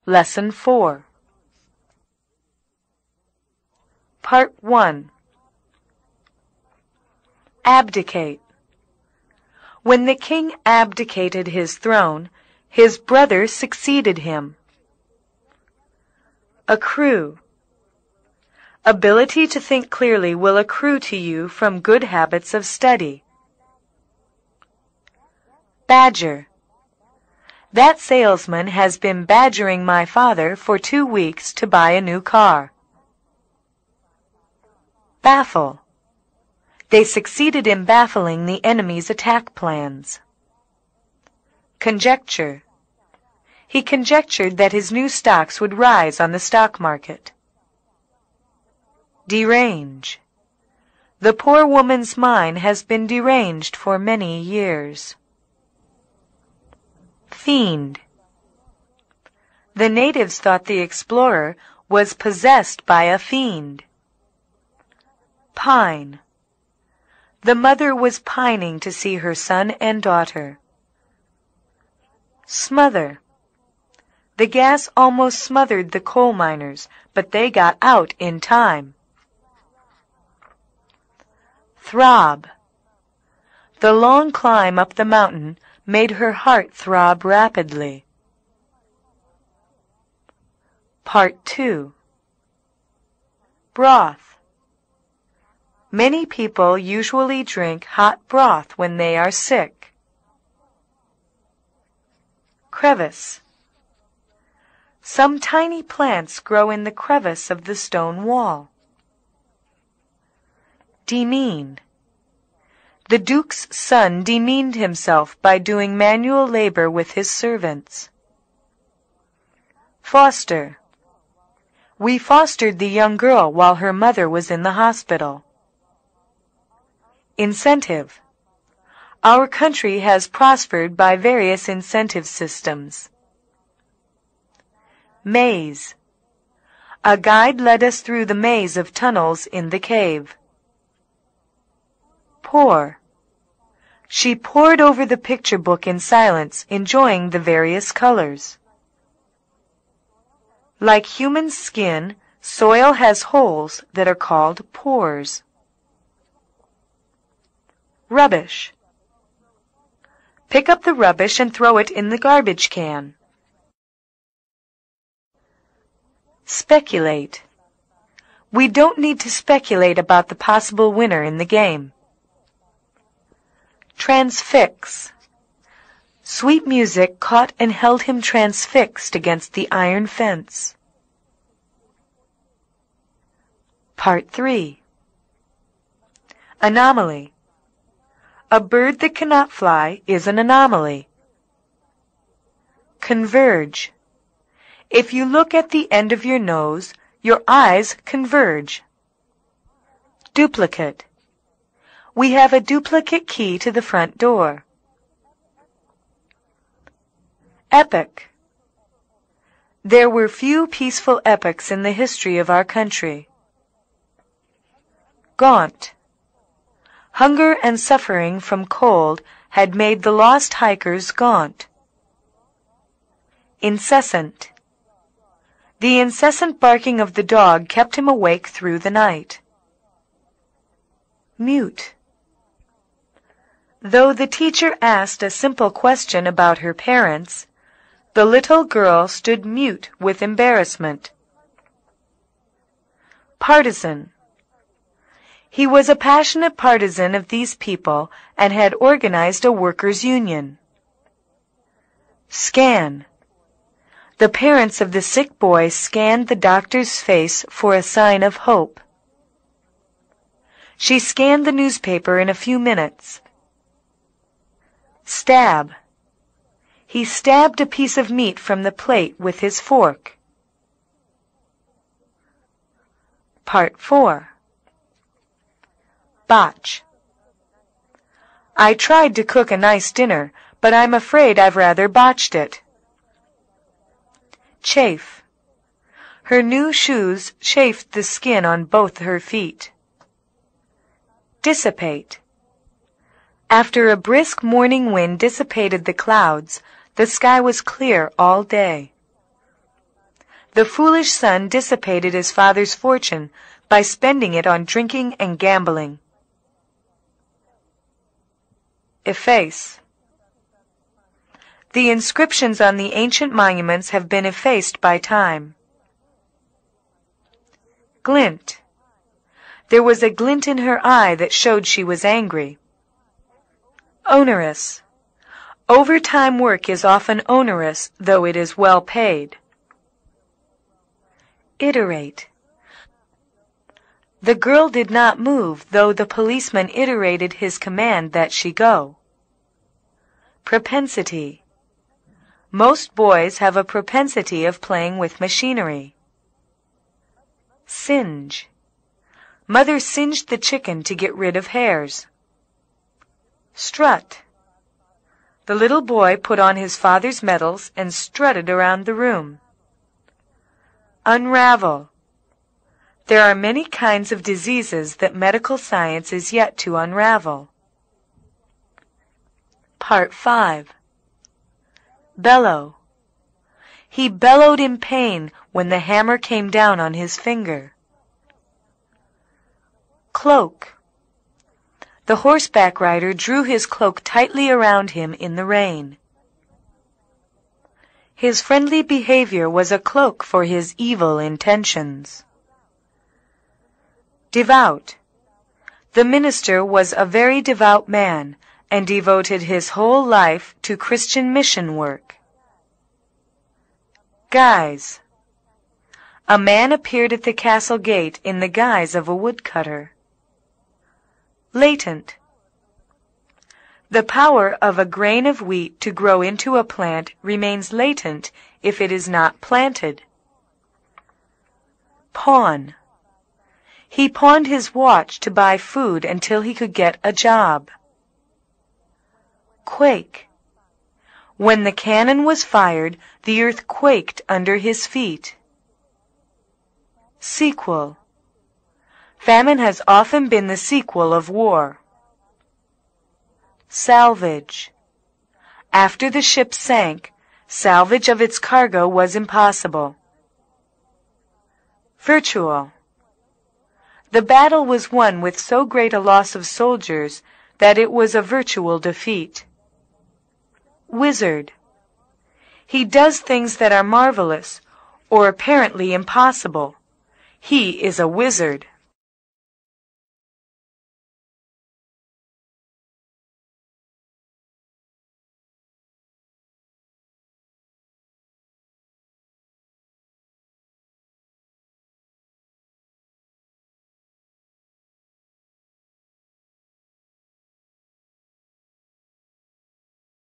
Lesson 4. Part 1. Abdicate. When the king abdicated his throne, his brother succeeded him. Accrue. Ability to think clearly will accrue to you from good habits of study. Badger. That salesman has been badgering my father for 2 weeks to buy a new car. Baffle. They succeeded in baffling the enemy's attack plans. Conjecture. He conjectured that his new stocks would rise on the stock market. Derange. The poor woman's mind has been deranged for many years. Fiend. The natives thought the explorer was possessed by a fiend. Pine. The mother was pining to see her son and daughter. Smother. The gas almost smothered the coal miners, but they got out in time. Throb. The long climb up the mountain made her heart throb rapidly. Part 2. Broth. Many people usually drink hot broth when they are sick. Crevice. Some tiny plants grow in the crevice of the stone wall. Demean. The Duke's son demeaned himself by doing manual labor with his servants. Foster. We fostered the young girl while her mother was in the hospital. Incentive. Our country has prospered by various incentive systems. Maze. A guide led us through the maze of tunnels in the cave. Pour. She pored over the picture book in silence, enjoying the various colors. Like human skin, soil has holes that are called pores. Rubbish. Pick up the rubbish and throw it in the garbage can. Speculate. We don't need to speculate about the possible winner in the game. Transfix. Sweet music caught and held him transfixed against the iron fence. Part 3. Anomaly. A bird that cannot fly is an anomaly. Converge. If you look at the end of your nose, your eyes converge. Duplicate. We have a duplicate key to the front door. Epoch. There were few peaceful epochs in the history of our country. Gaunt. Hunger and suffering from cold had made the lost hikers gaunt. Incessant. The incessant barking of the dog kept him awake through the night. Mute. Though the teacher asked a simple question about her parents, the little girl stood mute with embarrassment. Partisan. He was a passionate partisan of these people and had organized a workers' union. Scan. The parents of the sick boy scanned the doctor's face for a sign of hope. She scanned the newspaper in a few minutes. Stab. He stabbed a piece of meat from the plate with his fork. Part 4. Botch. I tried to cook a nice dinner, but I'm afraid I've rather botched it. Chafe. Her new shoes chafed the skin on both her feet. Dissipate. After a brisk morning wind dissipated the clouds, the sky was clear all day. The foolish son dissipated his father's fortune by spending it on drinking and gambling. Efface. The inscriptions on the ancient monuments have been effaced by time. Glint. There was a glint in her eye that showed she was angry. Onerous. Overtime work is often onerous, though it is well paid. Iterate. The girl did not move, though the policeman iterated his command that she go. Propensity. Most boys have a propensity of playing with machinery. Singe. Mother singed the chicken to get rid of hairs. Strut. The little boy put on his father's medals and strutted around the room. Unravel. There are many kinds of diseases that medical science is yet to unravel. Part 5. Bellow. He bellowed in pain when the hammer came down on his finger. Cloak. The horseback rider drew his cloak tightly around him in the rain. His friendly behavior was a cloak for his evil intentions. Devout. The minister was a very devout man and devoted his whole life to Christian mission work. Guise. A man appeared at the castle gate in the guise of a woodcutter. Latent. The power of a grain of wheat to grow into a plant remains latent if it is not planted. Pawn. He pawned his watch to buy food until he could get a job. Quake. When the cannon was fired, the earth quaked under his feet. Sequel. Famine has often been the sequel of war. Salvage. After the ship sank, salvage of its cargo was impossible. Virtual. The battle was won with so great a loss of soldiers that it was a virtual defeat. Wizard. He does things that are marvelous or apparently impossible. He is a wizard.